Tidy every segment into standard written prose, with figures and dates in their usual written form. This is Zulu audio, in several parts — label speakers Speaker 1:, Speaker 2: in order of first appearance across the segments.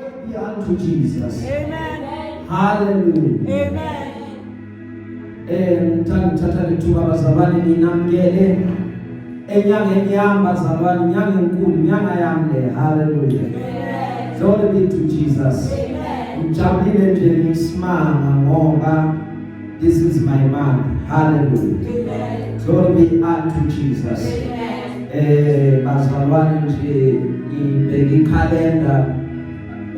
Speaker 1: Be unto Jesus.
Speaker 2: Amen.
Speaker 1: Hallelujah.
Speaker 2: Amen.
Speaker 1: Ngithatha lethuba bazalwane ninamkele enyangeni yami bazalwane, inyanga enkulu, inyanga yami le. Hallelujah. Glory be to Jesus. Ngijabulile nje ngisimanga ngoba this is my month. Hallelujah. Glory be unto Jesus. Bazalwane nje ngibheka ikhalenda,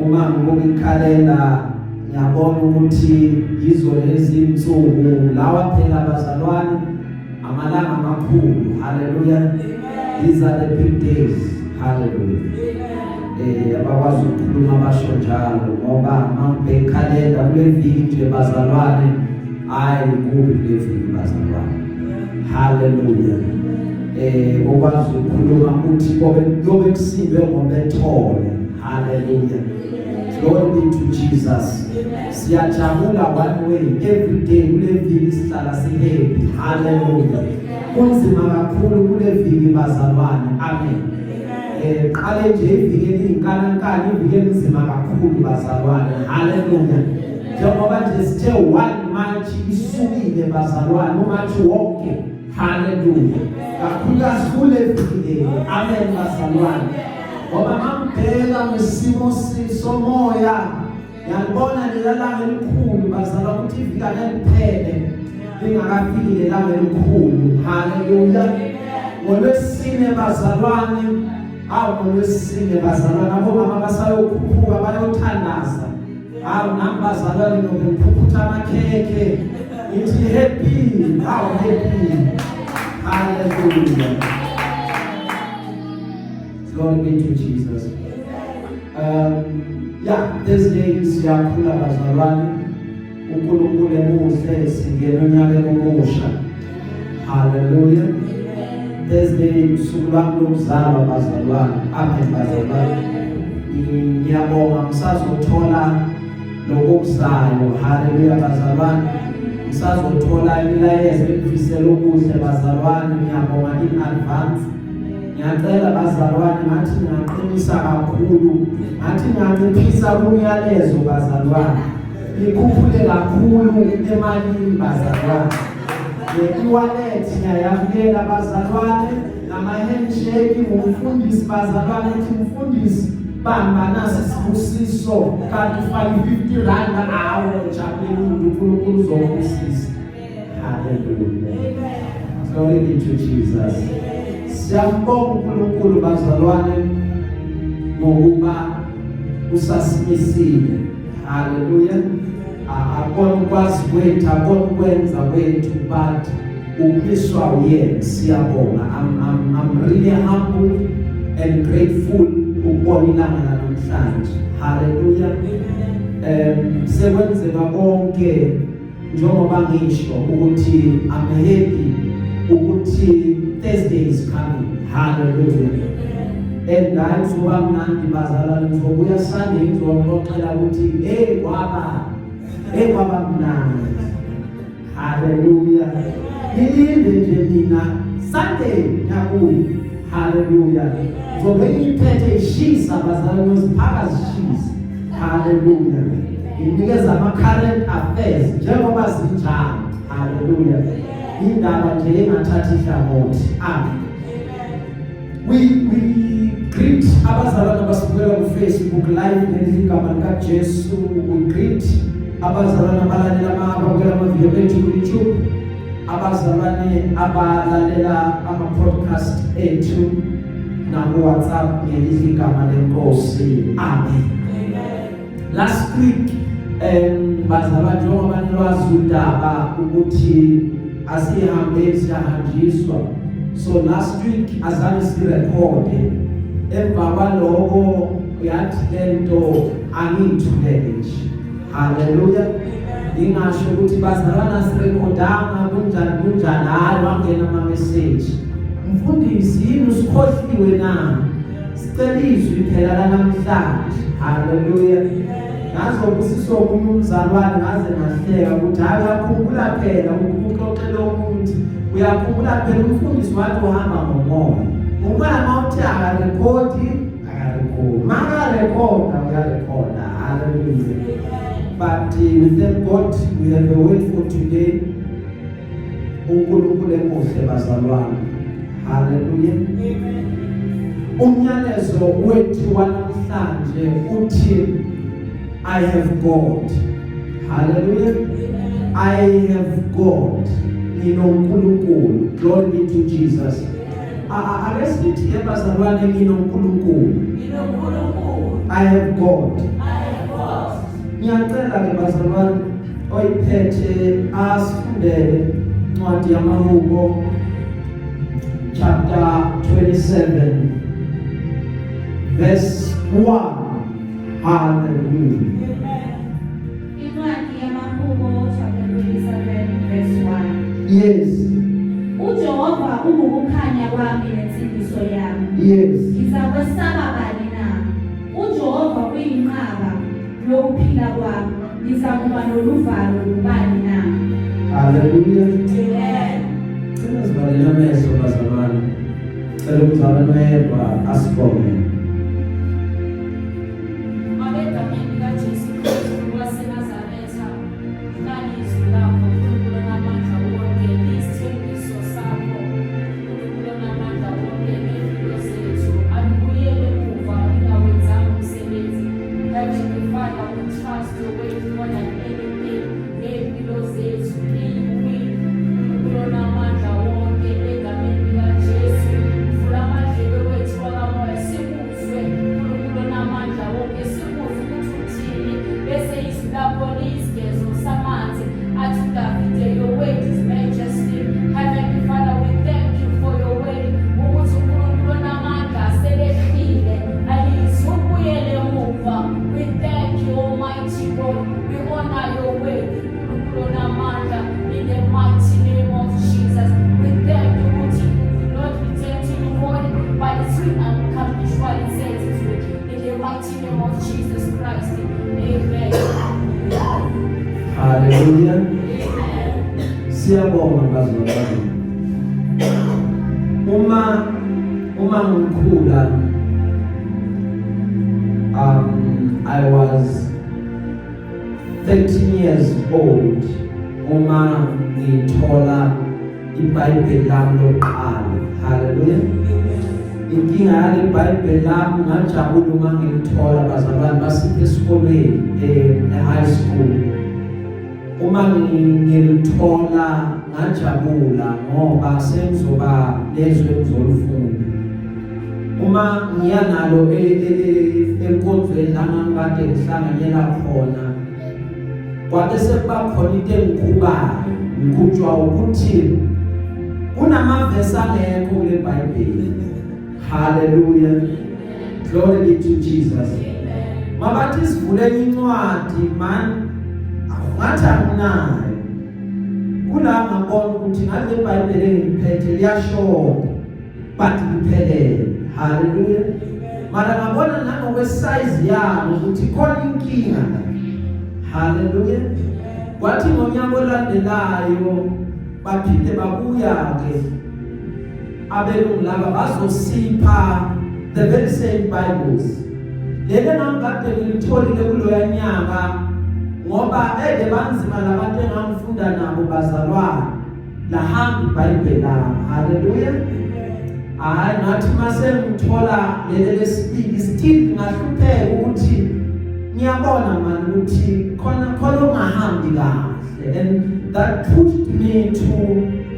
Speaker 1: uma ngibuka ikhalenda ngiyabona ukuthi yizo lezi insuku lawa phela bazalwane amalanga amakhulu. Hallelujah. These are the big days. Hallelujah. Abakwazi ukukhuluma basho njalo ngoba mangibheka ikhalenda kule viki nje bazalwane, hayi kubi kule viki bazalwane. Hallelujah. Okwazi ukukhuluma ukuthi yobe kusibe ngobethole. Hallelujah. Glory be to Jesus. Siyajabula one way every day kule viki sihlala sihappy. Hallelujah. Kunzima kakhulu kule viki bazalwane. Amen. Qale nje iviki elinkankani, iviki enzima kakhulu bazalwane. Hallelujah. Njengoba nje sithe 1 March isukile bazalwane, uMarch wonke. Hallelujah. Kakhulukazi kule viki. Amen bazalwane. Ngoba mangibheka ngesimo somoya ngiyabona lelanga elikhulu bazalwane ukuthi ivika liphele lingakafiki lelanga elikhulu. Hallelujah. NgoLwesine bazalwane, NgoLwesine bazalwane abomama basayokhuphuka bayothandaza. Nami bazalwane nokuphuphuta amakhekhe ngithi happy. Happy. Hallelujah. Glory be to Jesus. Thursday siyakhula bazalwane, uNkulunkulu emuhle, singena unyaka omusha. Hallelujah. Thursday usuku lwami lokuzalwa bazalwane. Amen bazalwane. Ngiyabonga ngisazothola lokuzayo. Hallelujah bazalwane. Ngisazothola imilayezo engifisela ukuhle bazalwane. Ngiyabonga in advance. Ngiyacela bazalwane ngathi ngiyaqinisa kakhulu, ngathi ngiyanciphisa kumyalezo bazalwane, ngikhuphule kakhulu emalini bazalwane. Iwallet ngiyayamukela bazalwane, nama-handshake ngumfundisi bazalwane, uthi mfundisi bamba nasi sibusiso kanti ufake 50 rand awe jabulile uNkulunkulu uzobusisa. Hallelujah. Glory be to Jesus. Siyambonga uNkulunkulu bazalwane ngokuba usasimisile. Hallelujah. Akona ukwazi kwethu, akona ukwenza kwethu, but ukumiswa uyena. Siyabonga. I'm really humble and grateful ukubona ilanga namhlanje. Hallelujah. Sekwenzeka konke njengoba ngisho ukuthi I'm happy ukuthi Thursday is coming. Hallelujah. And I ngizoba mnandi bazalwane, ngizobuya Sunday ngizoxoxela ukuthi kwaba mnandi. Hallelujah. Ngilinde nje mina Sunday ngiyabuya. Hallelujah. Ngizobe ngiphethe ishisa bazalwane, ziphaka zishisa. Hallelujah. Nginikeza ama-current affairs njengoba zinjalo. Hallelujah. Indaba nje engathathi ihlangothi. Amen. We greet abazalwane abasibukela ku Facebook live ngegama lika Jesu. We greet abazalwane abalalela ababukela amavidiyo bethu ku YouTube, abazalwane abalalela ama-podcast ethu na WhatsApp ngegama lenkosi. Amen. Last week bazalwane njengoba nilwazi udaba ukuthi asihambe siyahanjiswa. So last week azange sirekhode, emva kwaloko yathi lento angiyithulele nje. Hallelujah. Ingasho ukuthi bazalwana sirekhodanga kunjani hayi wangena ama-message. Mfundisi yini usikhohliwe na? Sicela izwi phela lanamhlanje. Hallelujah. Ngazobusiswa omunye umzalwane ngaze ngahleka ukuthi hayi uyakhumbula phela ukuxoxela umuntu, uyakhumbula phela umfundisi wathi uhamba ngomoya. Uma mawuthi akarekhodi, akarekhodi. Makarekhoda uyarekhoda. But we thank God we have a word for today. uNkulunkulu emuhle bazalwane. Hallelujah. Amen. Umyalezo wethu wanamhlanje uthi I have God. Hallelujah. Amen. I have God. NginoNkulunkulu. Glory be to Jesus. Akesithi bazalwane nginoNkulunkulu. I have God. Ngiyacela ke bazalwane oyiphethe asifundele incwadi yamaHubo chapter 27 verse 1. Hallelujah.
Speaker 2: Incwadi yamaHubo chapter 27 verse 1.
Speaker 1: Yes.
Speaker 2: uJehova ungukukhanya kwami nensindiso yami.
Speaker 1: Yes.
Speaker 2: Ngizakwesaba bani na? uJehova uyinqaba lokuphila kwami. Ngizakuba noluvalo lubani na?
Speaker 1: Hallelujah.
Speaker 2: Amen.
Speaker 1: Sizivalela amehlo bazalwane. Cela ukuthi abantu bayedwa asibonge.
Speaker 3: Egameni kaJesu Kristu waseNazaretha, nalizwi lakho uNkulunkulu onamandla wonke, isithembiso sakho uNkulunkulu onamandla wonke ngezimpilo zethu. Alibuyele emuva lingawenzanga umsebenzi. Heavenly Father, we trust your word more than anything ngezimpilo zethu. uNkulunkulu onamandla wonke egameni kaJesu, vula amadlebe wethu akamoya sikuzwe uNkulunkulu onamandla wonke. Bese isilapho lisigezo samanzi athi uDavide, your word is majesty. Heavenly Father, we thank you for your word. Ukuthi uNkulunkulu onamandla selehlile alizubuyele emuva. We thank you, Almighty God. We honor your word. uNkulunkulu onamandla, in the mighty name of Jesus. We thank you ukuthi not return to the void, but it's will accomplish what it says it will. In the mighty name of Jesus Christ. Amen.
Speaker 1: Hallelujah.
Speaker 3: Amen.
Speaker 1: Siyabonga bazalwane. Uma ngikhula I was 13 years old uma ngithola iBhayibheli lami lokuqala. Hallelujah. Inkinga yale iBhayibheli lami ngajabula uma ngilithola bazalwane basiphe esikoleni high school. Uma ngilithola ngajabula ngoba sengizoba lezwe engizolifunda. Uma ngiyanalo enkonzweni la ngangikade ngihlanganyela khona, kwabe sekuba khona into engikhubayo, ngikhutshwa ukuthi kunamavesi angekho kule Bhayibheli. Hallelujah. Glory be to Jesus. Mabathi sivuleni incwadi man ngathi anginayo. Kula ngabona ukuthi ngale Bhayibheli engiphethe liyashoda but liphelele. Hallelujah. Mara ngabona nangokwe size yalo ukuthi khona inkinga. Hallelujah. Kwathi ngonyaka olandelayo baphinde babuya ke abelungu laba bazosipha the very same Bibles. Lena ngakade ngilitholile kuloya nyaka ngoba banzima labantu engangifunda nabo bazalwane lahamba iBhayibheli lami. Hallelujah. Hayi ngathi mase ngithola leli lesibili still ngahlupheka ukuthi ngiyabona manje ukuthi khona ungahambi kahle, and that pushed me to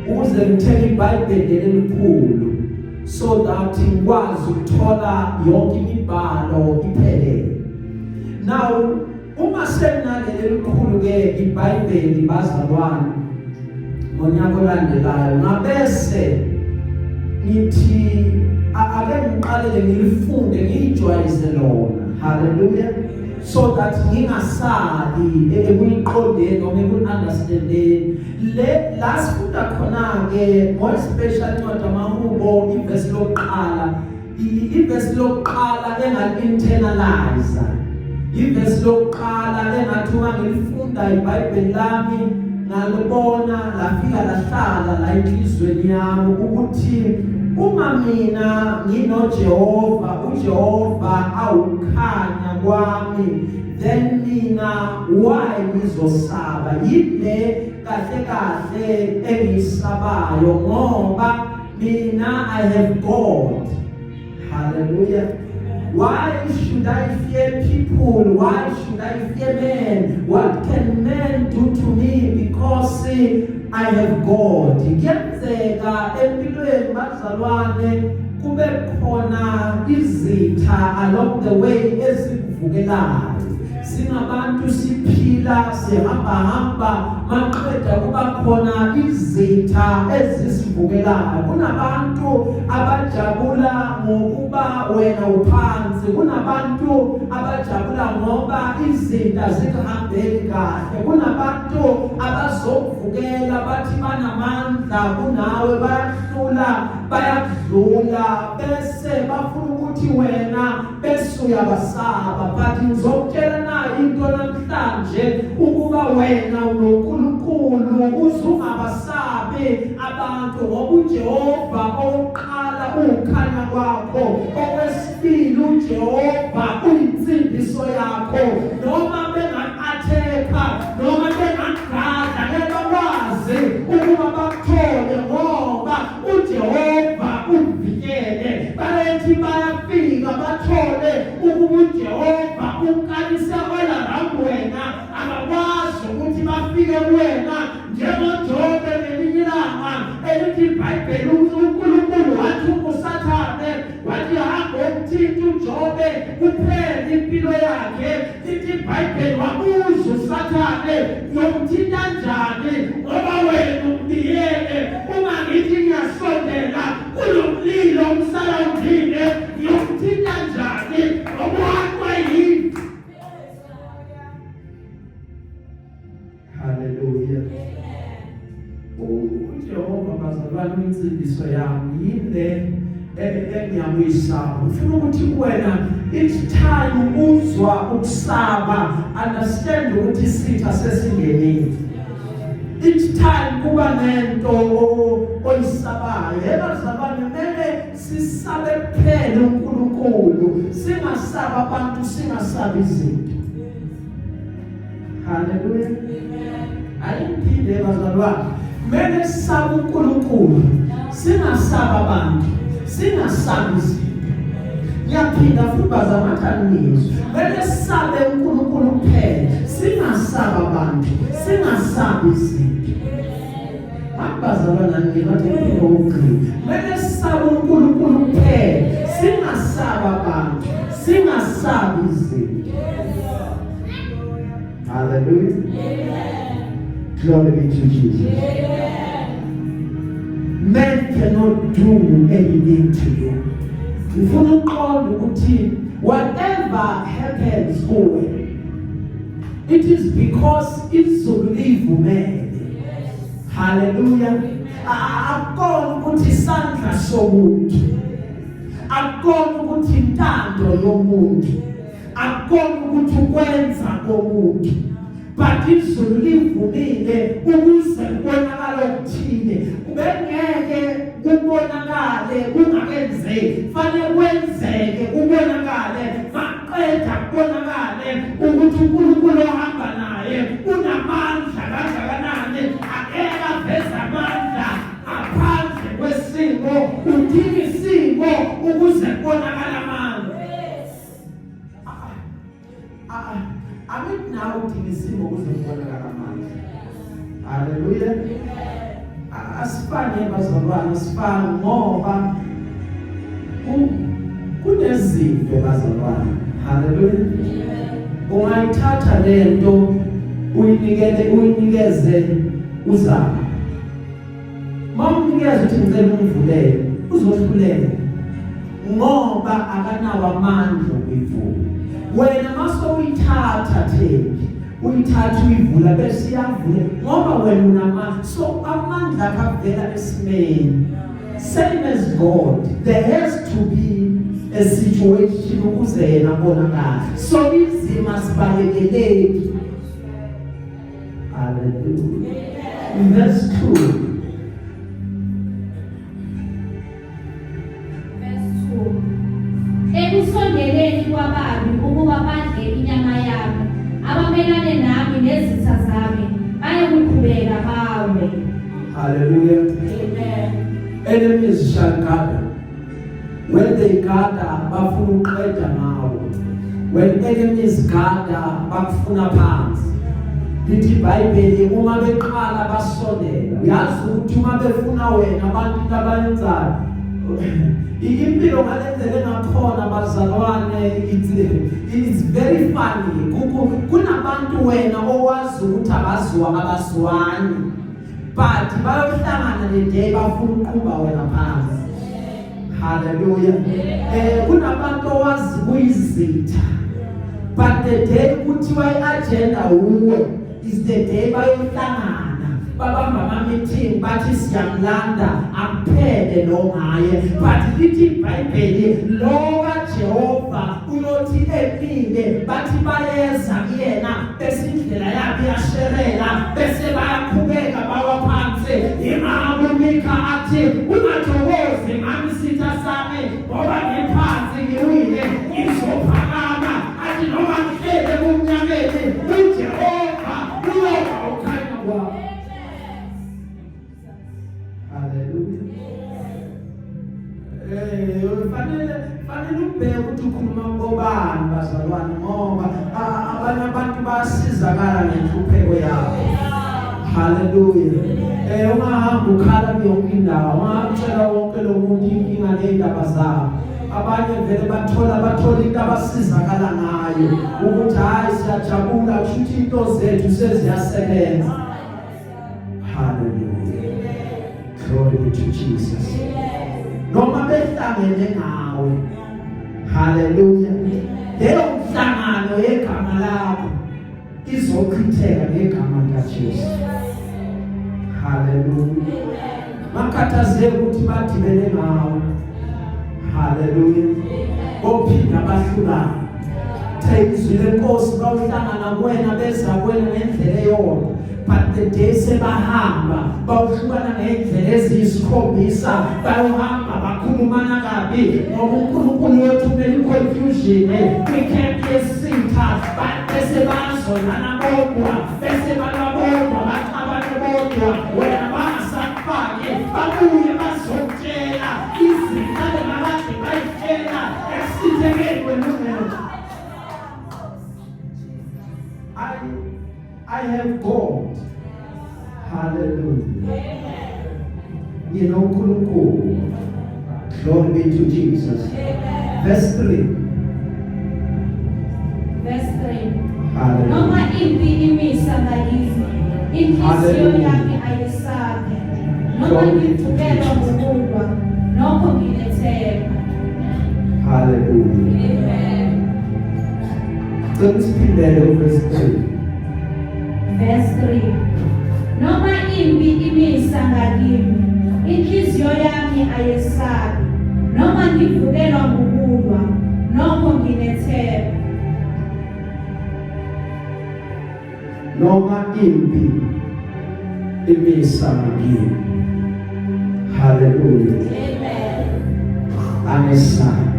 Speaker 1: ukuze ngithenge iBhayibheli elikhulu so that ngikwazi ukuthola yonke imibhalo iphelele. Now uma senginaleli elikhulu ke iBhayibheli bazalwane ngonyaka olandelayo ngabese ngithi ake ngiqalele ngilifunde ngijwayeze lona. Hallelujah. So that ngingasali ekuliqondeni noma ekuunderstandeni le last funda khona ke more special incwadi yamaHubo ivesi lokuqala engal-internalize, ivesi lokuqala engathi uma ngilifunda iBhayibheli lami ngalibona lafika lahlala la enhlizweni yami ukuthi uma mina nginoJehova, uJehova awukhanya kwami, then mina why ngizosaba? Yile kahle engisabayo ngoba mina I have God. Hallelujah. Why should I fear people? Why should I fear men? What can men do to me? Because I have God. Kuyenzeka empilweni bazalwane kube khona izitha along the way ezikuvukelayo. Singabantu siphila sihamba maqeda kuba khona izitha ezisivukelayo. Kunabantu abajabula ngokuba wena uphansi, kunabantu abajabula ngoba izinto zikuhambeli kahle, kunabantu abazokuvukela bathi banamandla kunawe, bayahlula bayadlula bese bafuna ukuthi wena bese uyabasaba. But ngizokutshela na into namhlanje ukuba wena unoNkulunkulu usungabasabi abantu ngoba uJehova oqala ukukhanya kwakho, okwesibili uJehova uyinsindiso yakho. Noma bengatheka noma bengagadla nebakwazi ukuba bakuthole ngoba uJehova uvikele. Bayethi bayafika bathole ukuba uJehova ukalisa wena wena, abakwazi ukuthi bafike kuwena njengoJobe ngelinye ilanga elithi iBhayibheli uNkulunkulu wathi uSathane wathi hamba ukuthinta uJobe kuphela impilo yakhe. Lithi iBhayibheli wabuza uSathane uyomthinta kanjani ngoba wena umbiyele. Uma ngithi ngiyasondela kulo mlilo umsalawudile ngiyomthinta kanjani ngoba yini? Hallelujah. uJehova bazalwane insindiso yami yile engiyamuyisa. Ufuna ukuthi wena each time uzwa ukusaba, understand ukuthi isitha sesingenile. Each time kuba nento oyisabayo, bazalwane kumele sisabe kuphela uNkulunkulu, singasaba abantu, singasabi izinto. Hallelujah. Ayiphinde bazalwane, kumele sisabe uNkulunkulu, singasaba abantu, singasabi izinto. Ngiyaphinda futhi bazalwane, kumele sisabe uNkulunkulu kuphela, singasaba abantu, singasabi izinto. Bazalwane ngibathi ngokugcina, kumele sisabe uNkulunkulu kuphela, singasaba abantu, singasabi izinto. Hallelujah. Amen. Glory be to Jesus. Amen. Men cannot do anything to you. Ufuna uqonda ukuthi whatever happens kuwe, it is because izulu livumele. Hallelujah. Akukona ukuthi isandla somuntu, akukona ukuthi intando yomuntu, akukona ukuthi ukwenza komuntu, but izulu livumile ukuze kubonakale okuthile. Ubengeke kubonakale kungakenzeki, fanele kwenzeke kubonakale. Maqeda kubonakale ukuthi uNkulunkulu ohamba naye unamandla kangakanani, akeke aveze amandla aphandle kwesimo, udinga isimo ukuze kubonakale amandla. Amen. Now udinga isimo ukuze kubonakale amandla. Hallelujah. Asifane bazalwane, asifane ngoba kunezinto bazalwane. Hallelujah. Ungayithatha lento uyinikeze uzama. Mawunikeza ukuthi ngicela ungivulele, uzohluleka ngoba akanawo amandla okuyivula. Wena maso uyithatha uyithatha uyivula bese iyavula ngoba wena unamandla. So amandla akavela esimeni. Same as God, there has to be a situation ukuze yena abonakale. So izima sibalekele. Hallelujah. In verse 2.
Speaker 3: Ekusondeleni kwababi ukuba badle
Speaker 1: Hallelujah.
Speaker 3: Amen.
Speaker 1: Enemies shall gather. When they gather, bafuna uqeda ngawo. When enemies gather, bakufuna phansi. Lithi iBhayibheli uma beqala basondela. Uyazi ukuthi uma befuna wena abantu abayenzayo. Impilo ngalendlela engakhona bazalwane, it's very funny. Kunabantu wena owazi ukuthi abazwani. But bayohlangana le day bafuna uqhuba wena phansi. Hallelujah. Kunabantu owazi kuyizitha. But the day kuthiwa iagenda uwe is the day bayohlangana. Babamba ama-meeting bathi siyamlanda akuphele lo ngaye. But lithi iBhayibheli lo kaJehova uyothi epile bathi bayeza kuyena bese indlela yabo iyasherela bese bayaqhubeka bawa phansi. Imama Mika athi ungathokozi mami sitha sami ngoba ngiphansi ngiwile ngizophakama. Athi noma ngihlele kumnyameni uJehova uyoba ukhanya kwami. Hallelujah. Fanele ubheke ukuthi ukhuluma ngobani bazalwane ngoba abanye abantu basizakala ngenhlupheko yabo. Hallelujah. Ungahamba ukhala yonke indawo, ungacela wonke lo muntu inkinga nezindaba zabo. Abanye vele bathola into abasizakala ngayo ukuthi hayi siyajabula kushuthi into zethu seziyasebenza. Hallelujah. Glory be to Jesus. Noma behlangene ngawe. Hallelujah. Leyo mhlangano yegama lakho izochitheka ngegama likaJesu. Hallelujah. Makhathazeke ukuthi badibene ngawe. Hallelujah. Ophinda bahlukana. Thayizwi lenkosi bawuhlangana kuwena beza kuwena ngendlela eyodwa. But the day sebahamba bawuhlukana ngendlela eziyisikhombisa bayohamba bakhulumana kabi ngoba uNkulunkulu wethumela iconfusion. We can't be sitha bese bazolana bodwa bese balabodwa baxabana bodwa wena basafake babuye bazotshela izinto abakade bayitshela esithekeni wena. I have God. Hallelujah. You know, Kuluku. Glory be to Jesus. Verse 3.
Speaker 3: Verse 3.
Speaker 1: Hallelujah.
Speaker 3: Noma impi imisa ngakithi, inhliziyo yami ayisake. Noma ngivukelwa ngokudwa, nokho nginethemba.
Speaker 1: Hallelujah.
Speaker 3: Amen.
Speaker 1: Let's read that verse 3.
Speaker 3: Verse 3. Noma impi imisa ngakimi, inhliziyo yami ayesabi. Noma ngivukelwa ngokudwa, nokho nginethemba.
Speaker 1: Noma impi imisa ngakimi. Hallelujah.
Speaker 3: Amen.
Speaker 1: Angesabi.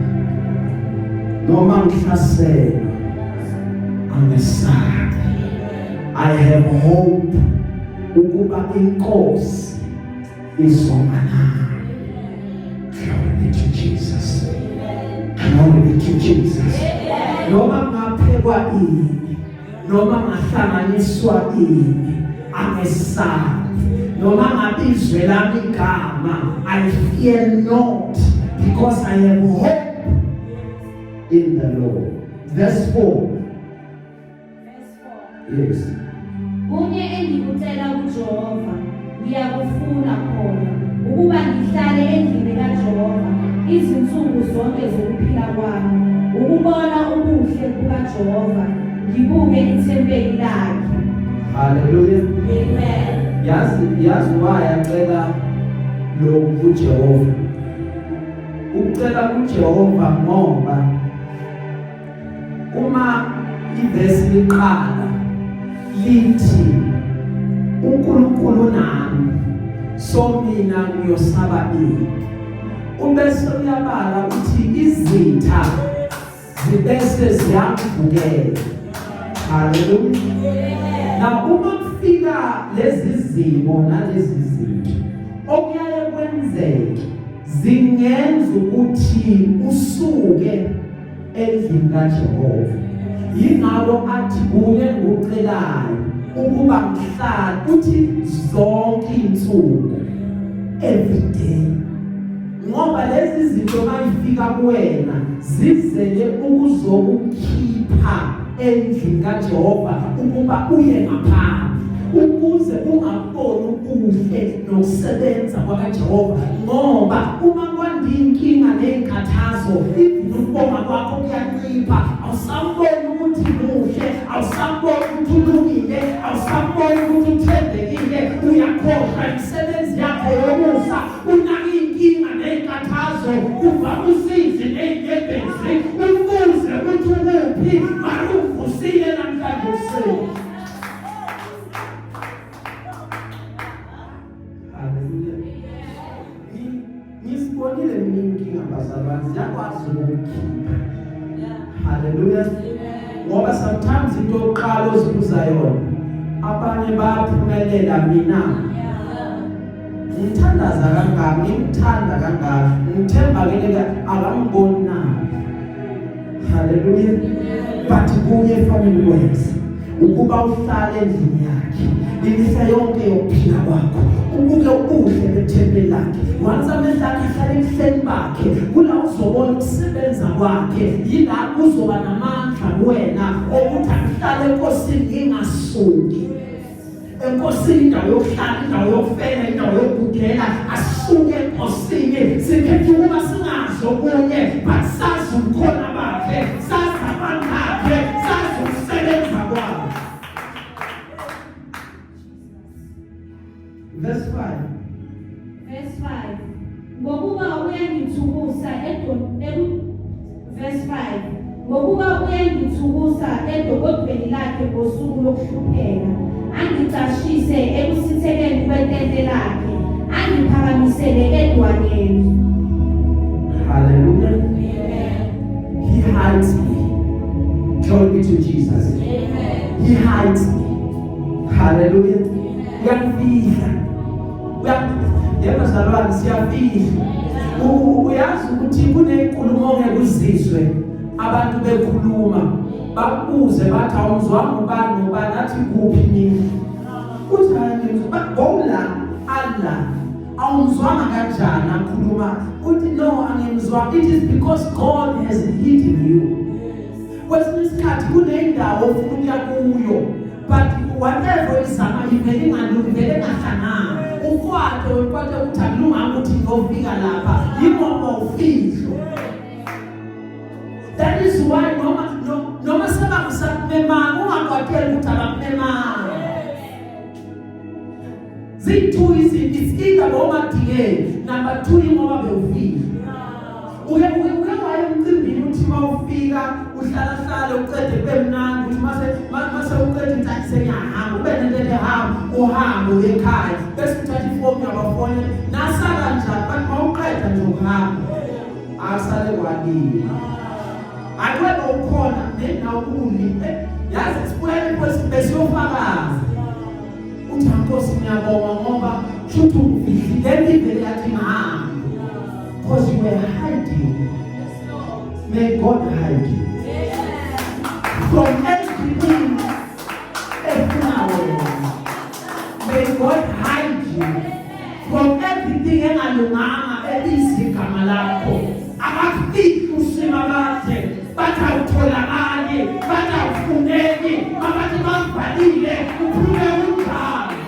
Speaker 1: Noma ngihlaselwa angesabi. I have hope ukuba inkosi izonga nami. Glory be to Jesus. Glory be to Jesus. Noma ngaphekwa ini, noma ngahlanganiswa ini, angesabi. Noma ngabizwe lami igama, I fear not because I have hope in the Lord. Verse 4. Yes.
Speaker 3: Kunye engikucela kuJehova, ngiyakufuna khona, ukuba ngihlale endlini kaJehova izinsuku zonke zokuphila kwami, ukubona ubuhle bukaJehova, ngibuke ithempeli lakhe.
Speaker 1: Hallelujah.
Speaker 3: Amen.
Speaker 1: Yazi wayacela lo kuJehova. Ucela kuJehova ngoba uma ivesi liqala lithi uNkulunkulu nami so mina ngiyosaba ini. Ubese uyabala ukuthi izitha zibese ziyamvukela. Hallelujah. Now uma kufika lezi zimo nalezi zinto okuyaye kwenzeke zingenza ukuthi usuke endlini kaJehova. Yingakho athi kunye ngokucelayo ukuba mhlala uthi zonke insuku every day. Ngoba lezi zinto mayifika kuwena zizele ukuzokukhipha endlini kaJehova ukuba uye ngaphandle ukuze ungaboni ubuhle nokusebenza kwaJehova. Ngoba uma kwandinkinga nezinkathazo ukubonga kwakho kuyancipha, awusamboni ukuthi muhle, awusamboni ukuthi ulungile, awusamboni ukuthi uthembekile, uyakhohlwa imisebenzi yakho yomusa, unaka inkinga nezinkathazo, uva usizi nezinyembezi, ubuze ukuthi ukuphi, maruvusile namhlanje usele. Ngisibonile mina inkinga bazalwane yakwazi ukukhipha. Hallelujah. Ngoba sometimes into yokuqala ozibuza yona abanye bayaphumelela mina. Ngithandaza kangaka, ngimthanda kangaka, ngithemba ke akangiboni na. Hallelujah. But kunye family ways ukuba uhlale endlini yakhe imihla yonke yokuphila kwakho ubuke ubuhle bethempeli lakhe once amehla akhe ahlale ebuhleni bakhe kula uzobona ukusebenza kwakhe yilapho uzoba namandla kuwena ukuthi ahlale enkosini ingasuki enkosini indawo yokuhlala indawo yokufela indawo yokugudela asuke enkosini sikhethe ukuba singazo kunye but sazi ubukhona bakhe sazi abantu bakhe sazi ukusebenza kwakhe. Verse 5.
Speaker 2: Verse 5. Ngokuba uyangithukusa verse 5. Ngokuba uyangithukusa edokodweni lakhe ngosuku lokuhlupheka, angicashise ekusithekeni kwetente lakhe, angiphakamisele edwaneni.
Speaker 1: Hallelujah. He hides me. Glory be to Jesus. Amen. He hides me. Hallelujah. Uyafihla. Yabazalwane siyafihla. Uyazi ukuthi kunenkulumo ngekuzizwe abantu bekhuluma bakubuze bathi awuzwanga ubani nobani athi kuphi mina uthi ngizwa Allah awuzwanga kanjani akhuluma uthi no angimzwa. It is because God has hidden you. Kwesinye isikhathi kunendawo ofuna ukuya kuyo but whatever izama ivele ingalungi vele ngahlangana ukwade ukuthi akulunganga ukuthi ngofika lapha yingoba ufihlo. That is why noma sebakusakumemanga ungakwateli ukuthi abakumemanga. Ziyi-2 izinto, it's either ngomadingeni, number 2 ingoba bewufile. Uke waye emcimbini uthi mawufika uhlala uqede bemnandi uthi mase uqede intathi sengiyahamba ube nento ehamba uhambe uye ekhaya bese uthatha ifomu yabafone nasala njani but mawuqeda nje ukuhamba asale kwanini akwena ukhona nenawuli yazi sibuyele besiyofakaza uthi Nkosi ngiyabonga ngoba shuthi ufihlile ivele yathi ngihamba. Because you were hiding. May God hide you from everything everywhere. May God hide you from everything engalunganga elizigama lakho. Abafiki usima bakhe bathawutholakali bathawufuneki abathi bavalile uphume unjani.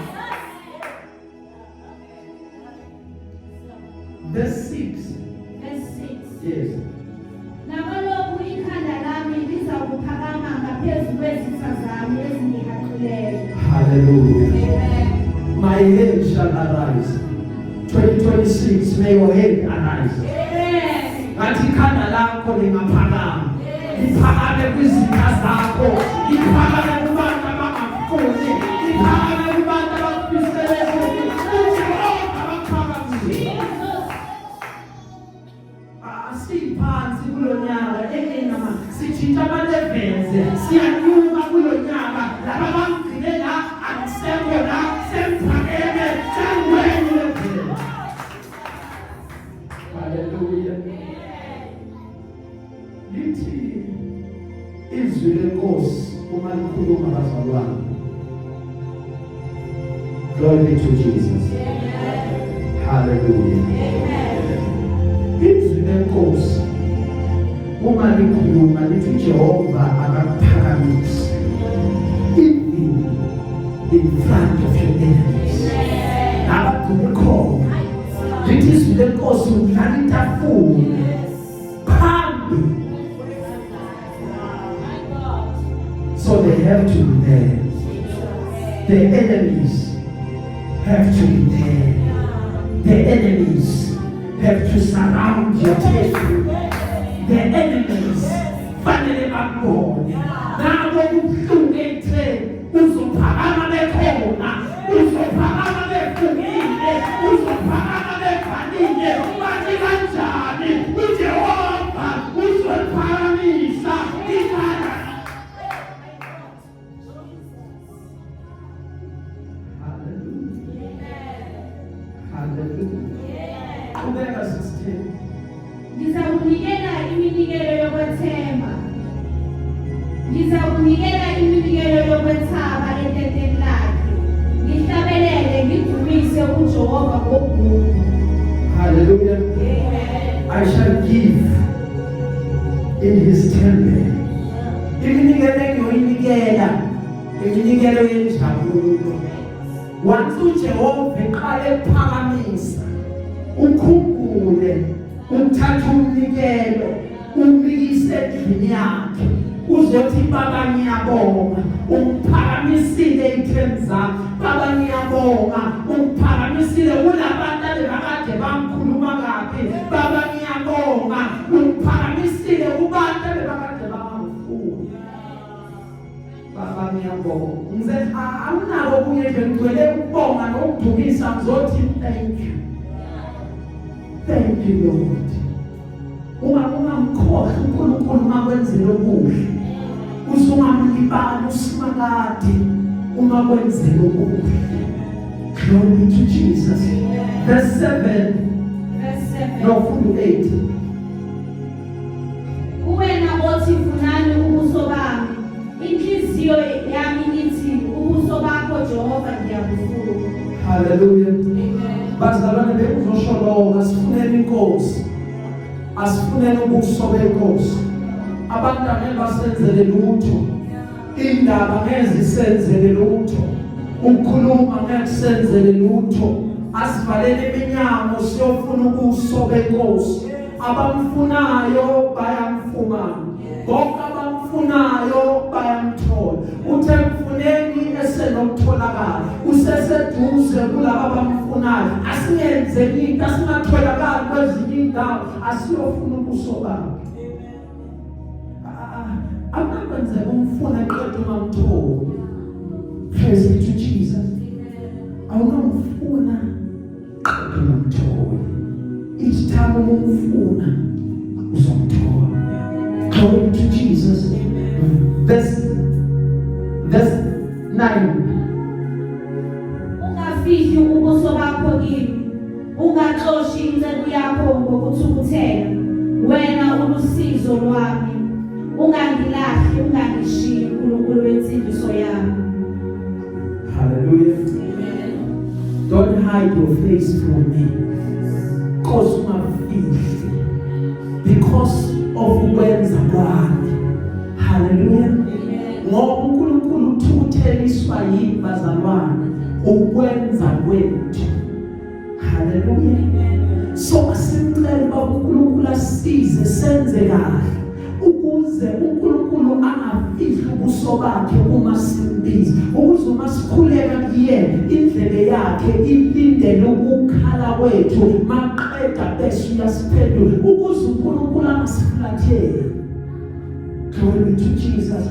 Speaker 1: Verse 6. Yes.
Speaker 2: Namalokhu ikhanda lami lizakuphakama ngaphezu kwezitha zami ezingihaqileyo.
Speaker 1: Hallelujah.
Speaker 2: Amen.
Speaker 1: My head shall arise. 2026, may your head arise.
Speaker 2: Amen.
Speaker 1: Ngathi ikhanda lakho lingaphakama. Liphakame kwizitha zakho. Liphakame kubantu abangakufuni. Liphakame kubantu abakufiseleyo. Siphansi kulonyaka enama sithinta amalevels siyanyuka kulonyaka bakhuluma bazalwane. Glory be to Jesus. Hallelujah. Izwi lenkosi uma likhuluma lithi Jehova akaphakamisa in front of your enemies. Abakhulu lithi izwi lenkosi udlala itafula phambi. So they have to be there. The enemies have to be there. The enemies have to surround your territory. The enemies fanele bakubone. Nabo ubuhlungete uzophakama bekhona, uzophakama befungile, uzophakama befanile. Bathi kanjani uJehova uzophakamisa ikhaya. Kubeka 16.
Speaker 2: Ngizakunikela iminikelo yokwethemba. Ngizakunikela iminikelo yokwethaba etenteni lakhe. Ngihlabelele ngidumise uJehova ngobukhulu.
Speaker 1: Hallelujah. I shall give in his temple. Iminikelo engiyoyinikela, iminikelo yenjabulo. Once uJehova eqale ukuphakamisa, ukhumbule, uthatha umnikelo, umikise endlini yakhe, uzothi Baba ngiyabonga, ungiphakamisile ithemba zami. Baba ngiyabonga, ungiphakamisile kulabantu abekade bangikhuluma kabi. Baba ngiyabonga, ungiphakamisile kubantu abekade bangifuna. Baba ngiyabonga. Ngize awunako kunye nje ngicwele ukubonga nokudumisa ngizothi thank you. Thank you, Lord. Ungamkhohlwa uNkulunkulu uma kwenzela okuhle. Usungamlibali usimakade uma kwenzela okuhle. Glory to Jesus. Verse 7. No, 8.
Speaker 2: Kuwena othi funani ubuso bami. Inhliziyo yami ithi ubuso bakho Jehova ngiyabufuna.
Speaker 1: Hallelujah. Bazalwane bekuzosho asifuneni inkosi. Asifuneni ubuso benkosi. Abantu angeke basenzele lutho. Indaba ngeke zisenzele lutho. Ukukhuluma ngeke senzele lutho. Asivalele iminyango siyofuna ubuso benkosi. Abamfunayo bayamfumana. Bonke abamfunayo bayamthola. Uthe mfuneni esenokutholakala. Useseduze kulabo abamfunayo. Asingenze into asingatholakala kwezinye indawo. Asiyofuna ubuso bakhe. Akwenze umfuna qedwe ngamtholi. Praise be to Jesus. Awunomfuna qedwe ngamtholi. Each time umfuna uzomthola. Glory to Jesus. Verse 9.
Speaker 2: Ungafihli ubuso bakho kimi. Ungaxoshi inceku yakho ngokuthukuthela. Wena ulusizo lwami. Ungangilahli, ungangishiyi uNkulunkulu wensindiso yami.
Speaker 1: Hallelujah. Don't hide your face from me. Because of ukwenza kwami. Hallelujah. Ngoba uNkulunkulu uthutheliswa yini bazalwane? Ukwenza kwethu. Hallelujah. So asimcela uba uNkulunkulu asize senze kahle. Ukuze uNkulunkulu angafihli ubuso bakhe uma simbiza. Ukuze uma sikhuleka kuyena indlebe yakhe ilindele ukukhala kwethu maqeda bese uyasiphendula. Ukuze uNkulunkulu angasiflatheli. Glory to Jesus.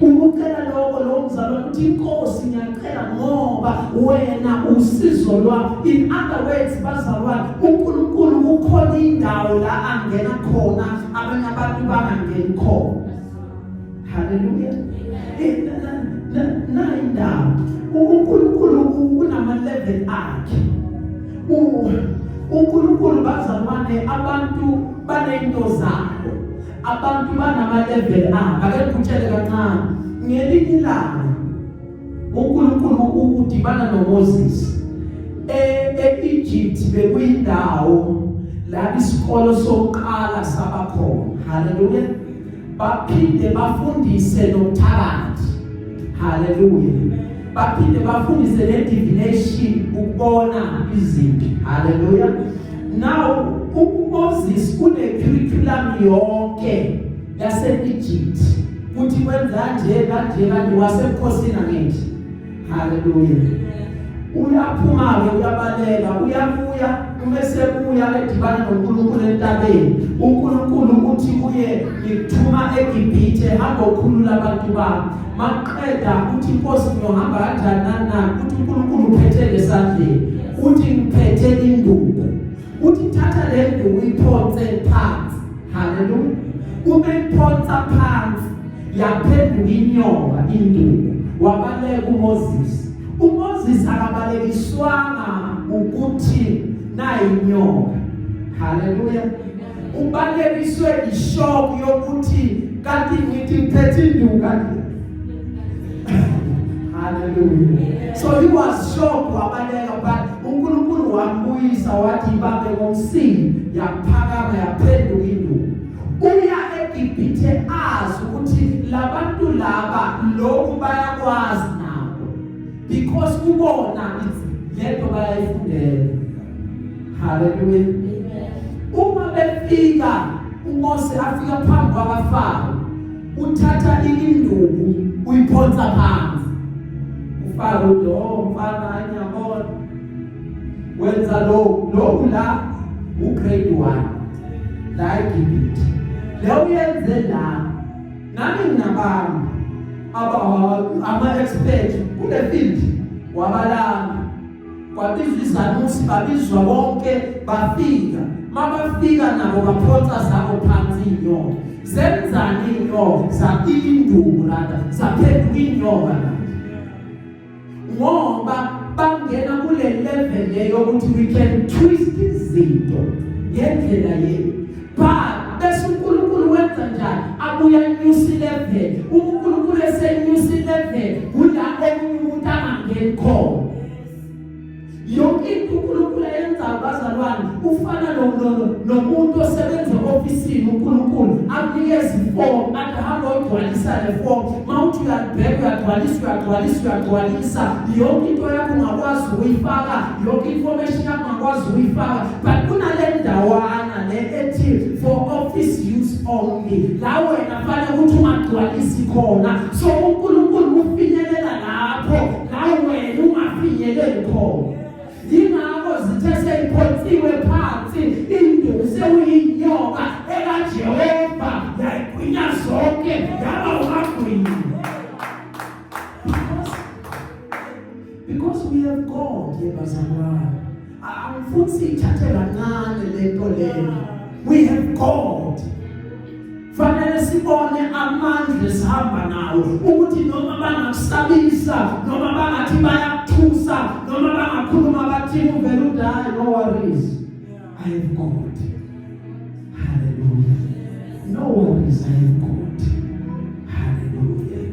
Speaker 1: Ukucela lo mzalwane ukuthi inkosi ngiyacela ngoba wena usizo lwami. In other words bazalwane uNkulunkulu kukhona indawo la angena khona abanye abantu bangangeni khona. Hallelujah. Na indawo uNkulunkulu unama level akhe. uNkulunkulu bazalwane abantu banento zabo. Abantu banama level abo. Ake ngikutshele kancane. ngelinye ilanga uNkulunkulu udibana noMoses e-Egypt bekuyindawo la isikolo sokuqala sabakhona. Haleluya. Baphinde bafundise nokuthakathi. Haleluya. Baphinde bafundise ne-divination, ukubona izinto. Haleluya. Now uMoses une-curriculum yonke yase-Egypt. Kuthi kwenza nje kanje wasebukhosini angithi. Haleluya. Uyaphuma-ke uyabaleka uyabuya umesebuya edibana noNkulunkulu entabeni. uNkulunkulu uthi kuye ngikuthuma eGibhithe hamba ukhulula abantu bami. Maqeda uthi Nkosi ngiyohamba kanjani nani? Uthi uNkulunkulu uphethe ngesandleni. Uthi ngiphethe induku. Uthi thatha le nduku uyiphonse phansi. Haleluya. Umeyiphonsa phansi yaphenduka inyoka induku. Wabaleka uMoses. uMoses akabalekiswanga ukuthi nayinyoka. Haleluya. Ubalekiswe ishock yokuthi kanti ngithi ngiphethe induku kanti. Hallelujah. So he was shocked wabaleka, but uNkulunkulu wambuyisa wathi ibambe ngomsini yaphakama yaphenduka induku. Uya eGibhithe azi ukuthi labantu laba lokhu bayakwazi nabo because kubona lento bayayifundela. Hallelujah. Uma befika uMose afika phambi kwabaFaro uthatha induku uyiphonsa phansi. uFaro lo mfana anyabona wenza lo la ugrade 1 la eGibhithe. Leyo yenze la nami nginabami ama-expert kule field wabalanga kwabizwa izanusi babizwa bonke bafika. Mabafika nabo baphonsa zabo phansi inyoka. Zenzani inyoka? Zaphinduka lana zaphenduka inyoka lana. Ngoba bangena kule level leyo ukuthi we can twist izinto ngendlela yethu. But bese uNkulunkulu wenza njani? Abuya nyusi level. uNkulunkulu esenyusi level kula umuntu angangeni khona. Yonke into uNkulunkulu ayenza abazalwane ufana nomuntu osebenza ofisini. uNkulunkulu amnikeza iform akahamba uyigcwalisa le form. Mawuthi uyabheka uyagcwalisa yonke into yakho ungakwazi ukuyifaka, yonke information yakho ungakwazi ukuyifaka. But kunale ndawana le ethi for office use only, la wena fanele ukuthi ungagcwalisi khona. So uNkulunkulu ufinyelela lapho la wena ungafinyeleli khona. Ingakho zithe seyiphonsiwe phansi induku sekuyinyoka ekaJehova yayigwinya zonke yaba ungagwinya. Because we have God yebazalwane. Angifuni siyithathe kancane lento leyo. We have God. Fanele sibone amandla sihamba nawo ukuthi noma bangakusabisa noma bangathi bayakuthusa noma bangakhuluma bathi uvela udayi, no worries. I have God. Hallelujah. No worries, I have God. Hallelujah.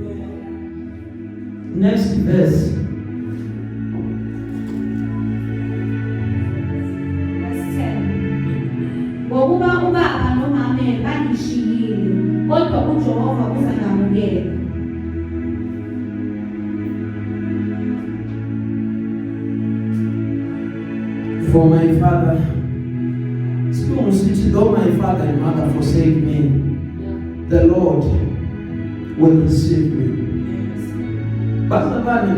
Speaker 1: Next verse.
Speaker 2: Verse 10. Ngokuba ubaba nomama bangishiyile, kodwa uJehova uzangamukela.
Speaker 1: For my father, though my father and mother forsake me, the Lord will receive me. Bazalwane,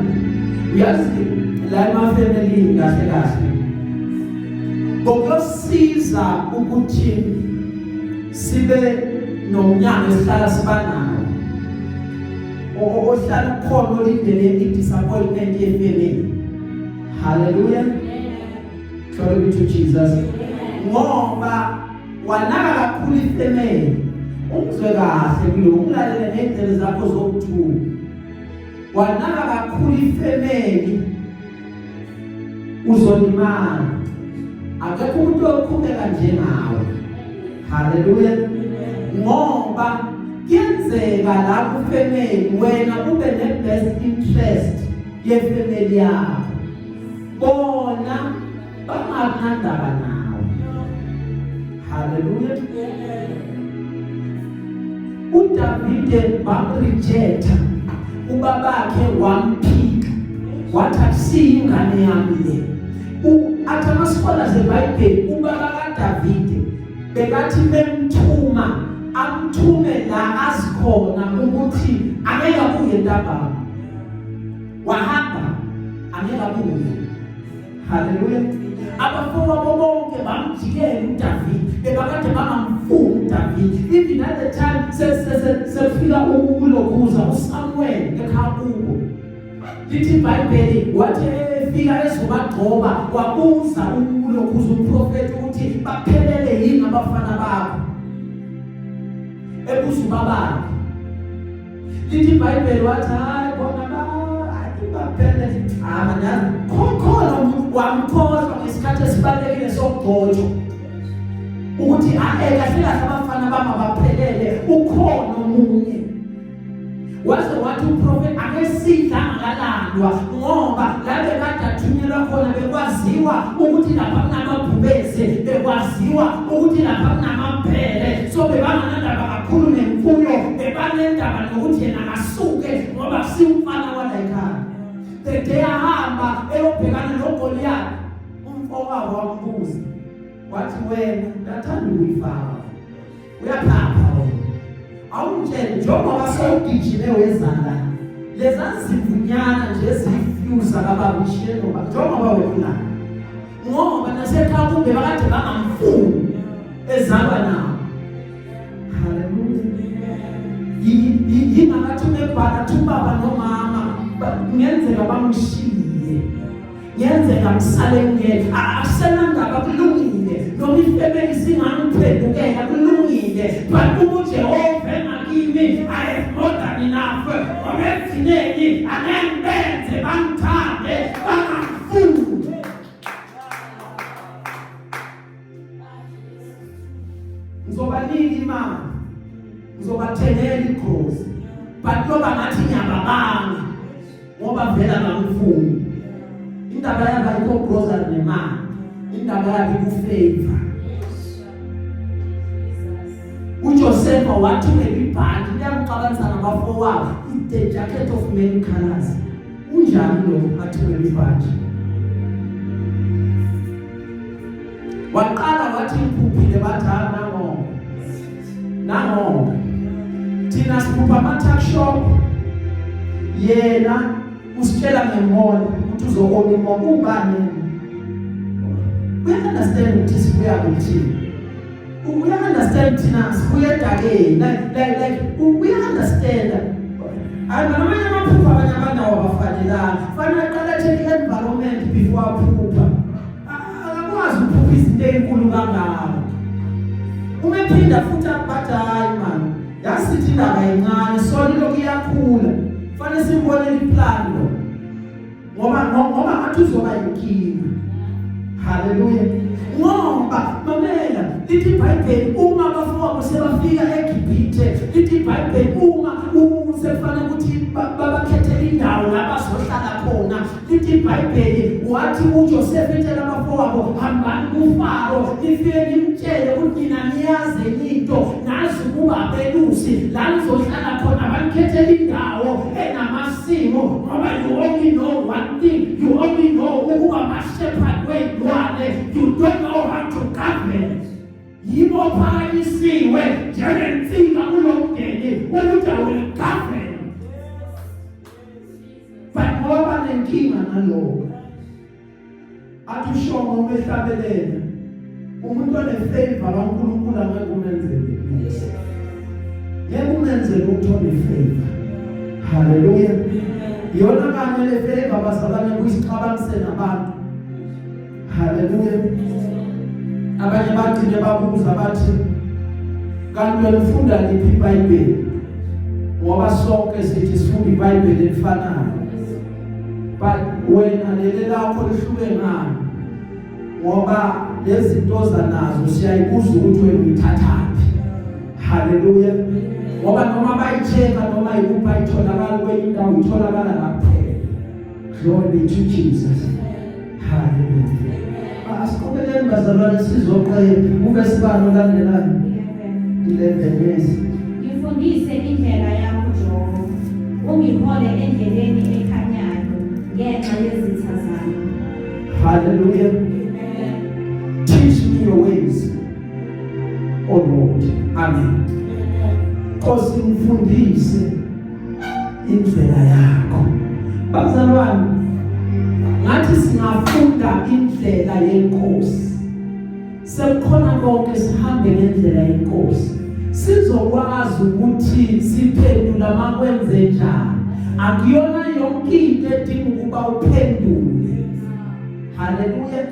Speaker 1: uyazi la family kahle kahle ngokuyosiza ukuthi sibe nomnyango esihlala sibanayo ohlala khona olindele i-disappointment yefamily. Hallelujah. Glory to Jesus. Ngoba wanaka kakhulu ifamily, umzwe kahle kulo umlalele nendlela zakho zokuthula. Wanaka kakhulu ifamily uzolimala. Akekho umuntu oqhubeka njengawe. Hallelujah. Ngoba kuyenzeka la kufamily wena ube ne-best interest yefamily yakho, bona bangakunandaba nawe. Hallelujah. uDavide bamrejecta, ubabakhe wamphika wathi akusiyo ingane yami le. Athi amasikhola zeBhayibheli ubaba kaDavide bekathi bemthuma amthume la azikhona ukuthi angeke abuye ntambama, wahamba angeke abuye. Hallelujah. Abafowabo bonke bamjikela uDavide, bebakade bangamfuni uDavide. Even at the time sefika ukulokhuza uSamuel ekhaya kubo, lithi iBhayibheli wathi efika ezobagcoba wabuza ukulokhuza umprofeti ukuthi baphelele yini abafana bakho, ebuza ubabakhe. Lithi iBhayibheli wathi hayi bona baphelele amana khona wamkhohlwa ngesikhathi esibalekile sokugcotshwa ukuthi kahle abafana bamabaphelele ukhona omunye. Waze wathi uprofeti akesidla akalandwa ngoba labe kade athunyelwa khona bekwaziwa ukuthi lapha kunamabhubesi, bekwaziwa ukuthi lapha kunamaphele, so bebanganandaba kakhulu nemfuyo, bebanendaba nokuthi yena akasuke ngoba simfana walayikhaya. The day ahamba eyobhekana noGoliath, umfowabo wambuza wathi wena ngathanda ukuyifaka, uyaphapha wena, awumtshele njengoba sewugijime wezala lezazivunyana nje ezifyuza kababishiye ngoba njengoba wena ngoba nasekhaya kube bakade bangamfuni ezalwa nawo. Hallelujah. Yingakathume bhala thubaba nomama ngenzeka bamshiye, ngenzeka msale ngeke akusenandaba kulungile, noma ifamily singangiphendukela kulungile, but uJehova engakimi I have more than enough. Obethineki angenze bangithande bangamfuni. Ngizobanika imali, ngizobathengela ikhosi, but loba ngathi nyababanga ngoba vela bamfuni. Indaba yakhe ayikho grocery nemali, indaba yakhe ikufavor. uJosepha wathi ngelibhandi liyamxabanisa nabafowabo, the jacket of many colors. Unjani lo athi ngelibhandi? Waqala wathi ikhuphile bathi nango thina siphupha ama-tuck shop, yena usitshela ngemona ukuthi uzokona imoto ubani. Uya-understand ukuthi sibuya kuthini, uya-understand thina sibuya edakeni, like uya-understand. Namanye amaphupha abanye abanawo abafanelanga, fanele aqale check environment before aphupha. Akakwazi ukuphupha izinto ezinkulu kangako. Umephinda futhi abathi hayi man, yasithi indaba encane, so lokhu iyakhula, fanele simbonele iplan lo ngoba ngathi uzoba yinkinga. Hallelujah. Ngoba mamela lithi iBhayibheli uma abafowabo sebafika eGibhithe, lithi iBhayibheli uma usefana ukuthi babakhethele indawo la bazohlala khona, lithi iBhayibheli wathi uJoseph etshela abafowabo hambani kuFaro nifike nimtshele ukuthi mina niyazi into, nazi ukuba belusi la nizohlala khona, banikhethele indawo enamasimo ngoba you only know one thing, you only know ukuba ma-shepherd wedwane, you don't know how to govern. Yibo phakanyisiwe njengensika kulo mndeni ukuthi I will govern. But ngoba nenkinga nalokho athi ushongo umehlabelele umuntu onefavor kaNkulunkulu angeke umenzele, ngeke umenzele ukuthi onefavor. Hallelujah. Yona kanye lefavor bazalwane kuyisixabanise nabantu. Hallelujah. Abanye bathi nebabuza bathi kanti wena ufunda liphi iBhayibheli? Ngoba sonke sithi sifunda iBhayibheli elifanayo, but wena leli lakho lihluke ngani? Ngoba lezi zinto zanazo siyayibuza ukuthi wena uyithathaphi. Hallelujah. ngoba noma bayicheka noma ikupha itholakala kwenye indawo itholakala kuphela. Glory be to Jesus. Hallelujah. Asiqhubekeni bazalwane sizoqeda uvesi bani olandelayo 11 years.
Speaker 2: Ngifundise indlela yakho Jehova, ungihole endleleni ekhanyayo ngenxa yezitha zami.
Speaker 1: Hallelujah. Teach me your ways, oh Lord. Amen. Kosi ngifundise indlela yakho. Bazalwane, ngathi singafunda indlela yenkosi. Sekukhona konke sihambe ngendlela yenkosi. Sizokwazi ukuthi siphendula makwenze njani. Akuyona yonke into edinga ukuba uphendule. Hallelujah.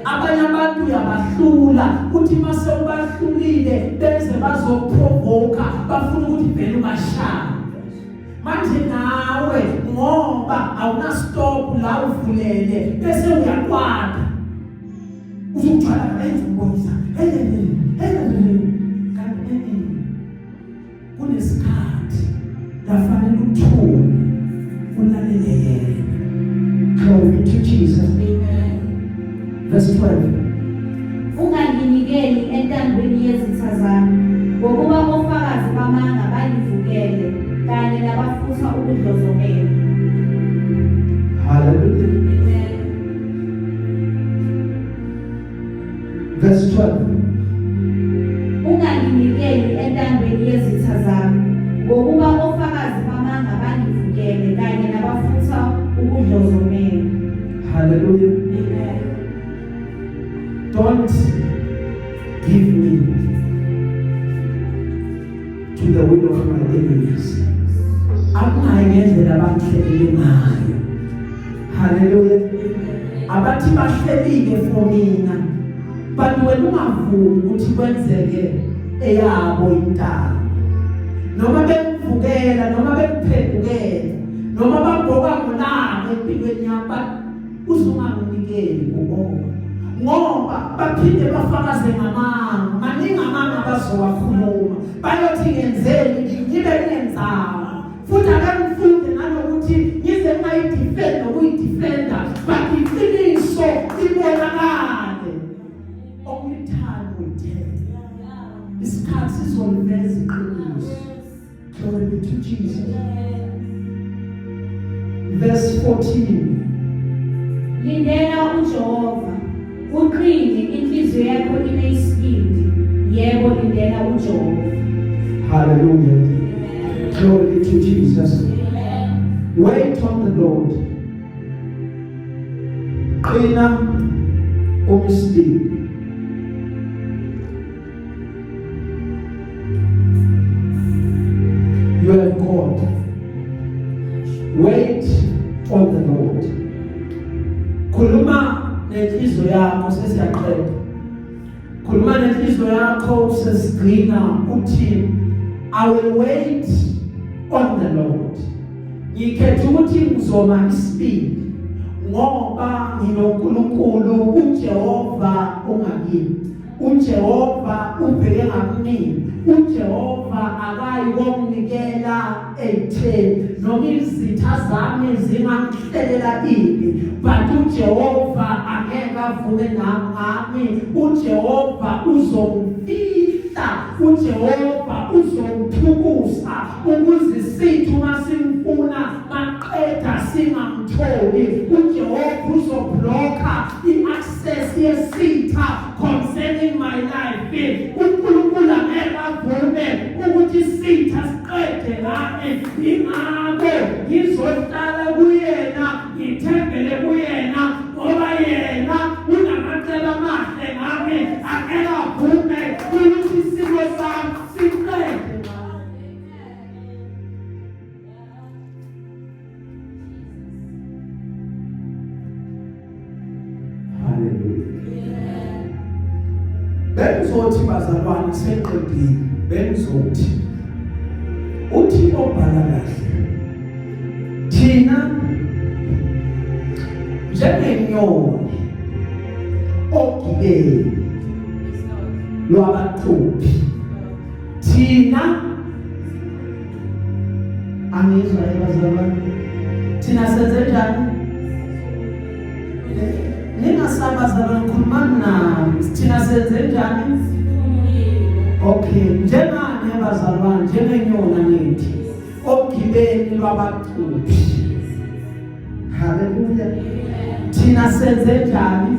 Speaker 1: Abanye abantu yabahlula ukuthi mase ubahlulile bese bazoprovoka bafuna ukuthi vele ubashaya. Manje nawe ngoba awuna stop la uvulele bese uyakwada. Uzukujwala ezibonisa. Kunesikhathi lafanele uthule ulalele yena. Glory to Jesus. Verse 12.
Speaker 2: Unganginikeli entandweni yezitha zami, ngokuba ofakazi bamanga bangivukele kanye nabafutha ukudlozomela.
Speaker 1: Hallelujah. Verse 12.
Speaker 2: Unganginikeli entandweni yezitha zami, ngokuba ofakazi bamanga bangivukele kanye nabafutha ukudlozomela.
Speaker 1: Hallelujah. Don't give me to the will of my enemies. Akunayengendlela abangihlelele ngayo. Hallelujah. Abathi bahlelile for mina. But wena ungavumi ukuthi kwenzeke eyabo intando. Noma bengivukela, noma bengiphendukela, noma babhoka ngolanga empilweni yami, uzunganginikeli ngoba. Ngoba baphinde bafakaze ngamanga, maningi amanga bazowakhuluma. Bayothi ngenzeni, ngibe ngenzama. Futhi akangifunde nanokuthi ngize ngayidefend nokuyidefenda, but iqiniso libonakale. Only time will tell. Isikhathi sizoliveza iqiniso. Glory be to Jesus. Verse 14.
Speaker 2: Lindela uJehova, uqine inhliziyo yakho ibe isibindi. Yebo, lindela uJehova.
Speaker 1: Hallelujah. Glory be to Jesus. Wait on the Lord. Qina umsibindi. You have God. Wait on the Lord. Khuluma nenhliziyo yakho sesiyaqeda. Khuluma nenhliziyo yakho sesigcina uthi I will wait on the Lord. Ngikhetha ukuthi ngizoma isibindi ngoba nginoNkulunkulu uJehova ongakini. uJehova ubheke ngakumina. uJehova akayi konginikela etheni noma izitha zami zingangihlelela ibi, but uJehova angeke avume ngami. uJehova uzongifihla, uJehova uzongithukusa ukuze sithi uma simfuna maqeda singamtholi. uJehova uzobloka i-access yesitha concerning my life. uNkulunkulu angeke avume ukuthi isitha siqede ngami. Ingakho ngizohlala kuyena, ngithembele kuyena ngoba yena unamacebo amahle ngami. Angeke avume ukuthi isimo sami siqede ngami. Bengizothi bazalwane seqedile, bengizothi uthi obhala kahle thina njengenyoni ogibeni lwabathuphi, thina Angizwa bazalwane. Thina senze njani? Ningasabazalwane khulumani nami. Thina senze njani? Okay, njengani abazalwane, njengenyona nithi ogibeni lwabaquphi. Haleluya. Thina senze njani?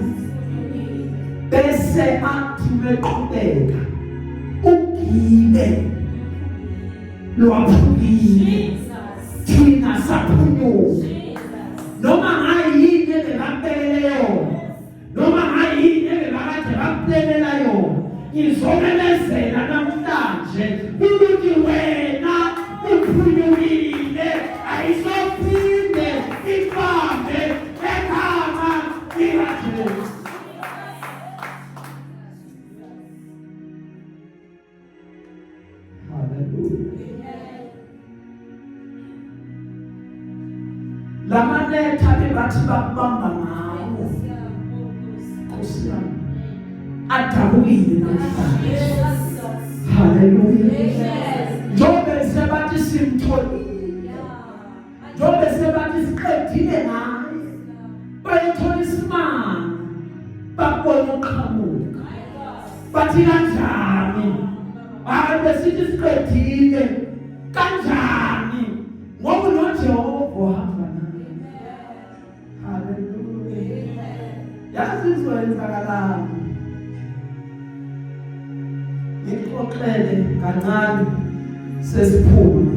Speaker 1: Bese athi beqhubeka ugibe lwaphukile. Thina saphunyuka. Noma ngayini ebebapheleleyo, noma ngayini ebebakade baphelela yona, ngizomelezela namhlanje ukuthi wena uphunyukile, ayisophinde ifambe ekhama likaJesu. Hallelujah. Lamanetha bebathi bakubamba ngawo. Nkosi yami. Adabukile namhlanje. Hallelujah. Njobe sebathi simtholile. Njobe sebathi siqedile ngaye. Bayithola isimanga. Babona uqhamuka. Bathi kanjani? Hayi besithi siqedile. Kanjani? Ngoba noJehova uhamba naye. Hallelujah. Yazi izoyenzakalani. Ngixoxele kancane sesiphuma.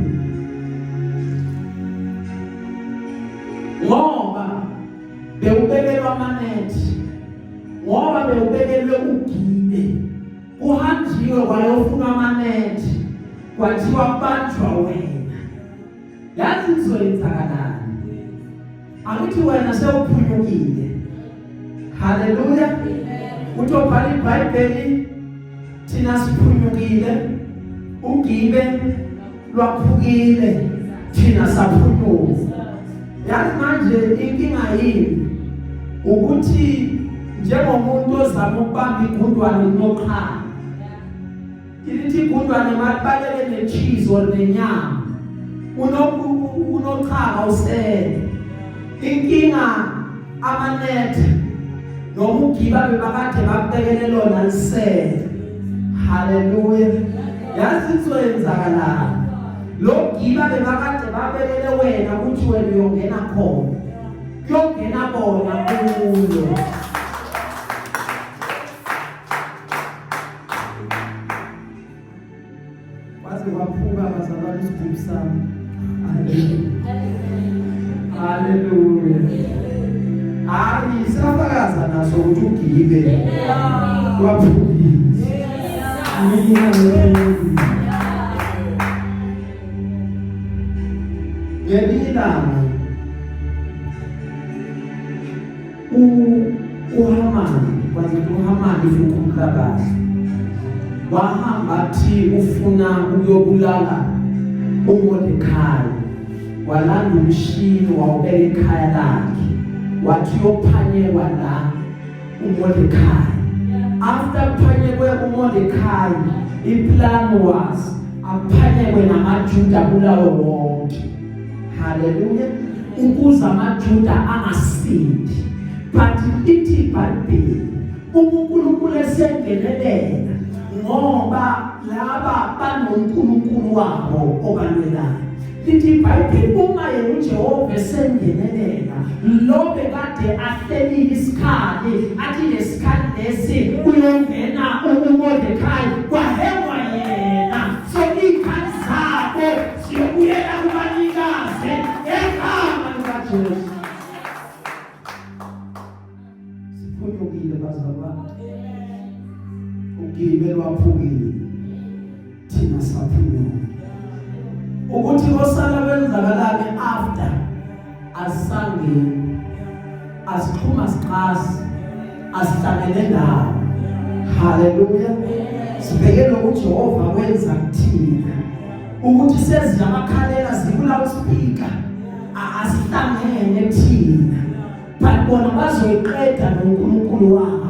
Speaker 1: Ngoba bewubekelwa amanethi. Ngoba bewubekelwe ugibe. Uhanjiwe wayofuna amanethi. Kwathiwa banjwa wena. Yazi izoyenzakalani. Angithi wena sewuphunyukile. Hallelujah. Utobhala iBhayibheli thina siphunyukile, ugibe lwaphukile, thina saphunyuka. Yazi manje inkinga yini ukuthi njengomuntu ozama ukubamba igundwane kunoqhala. Ilithi igundwane mabalele nechizo nenyama. Unoqhala usele. Inkinga amanetha noma ugiba bebakade babekele lona lisele. Hallelujah. Yazi izoyenzakalani. Lo giba bebakade babekele wena ukuthi wena uyongena khona. Uyongena bona kuyo. Wazi waphuka abazalwane isigubhu sami. Hallelujah. Hayi siyafakaza naso ukuthi ugibe waphukile. Ngelilanga uHamani, kwazi uHamani futhi umhlakazi wahamba athi ufuna ukuyobulala uMordekhai. Walanda umshini wawubeka ekhaya lakhe. Wathi uyophanyekwa la uMordekhai. After phanyekwe uMordekhai, iplan was aphanyekwe namaJuda kulawo wonke. Hallelujah. Ukuze amaJuda angasindi. But ithi iBhayibheli uNkulunkulu esengenelela ngoba laba banoNkulunkulu wabo obalwelayo. Lithi iBhayibheli uma yena uJehova esengenelela lo bekade ahlelile isikhali athi lesikhali lesi uyongena uMordekhai kwahengwa yena. So ikhali zabo siyobuyela kubanikazi ekhaya likaJesu. Siphunyukile bazalwane. Ugibe lwaphukile. Thina saphunyuka. Ukuthi kosala kwenzakalane after asangeni asixhuma siqasi asihlangene ndawo. Hallelujah. Sibhekele uJehova wenza kuthina ukuthi seziyamakhalela zikula uspeaker asihlangene thina. But bona bazoyiqeda noNkulunkulu wabo.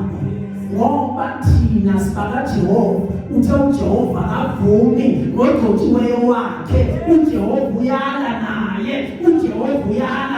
Speaker 1: ngoba thina sibakaJehova. Uthe uJehova akavumi ngogcotshiweyo wakhe. uJehova uyala naye, uJehova uyala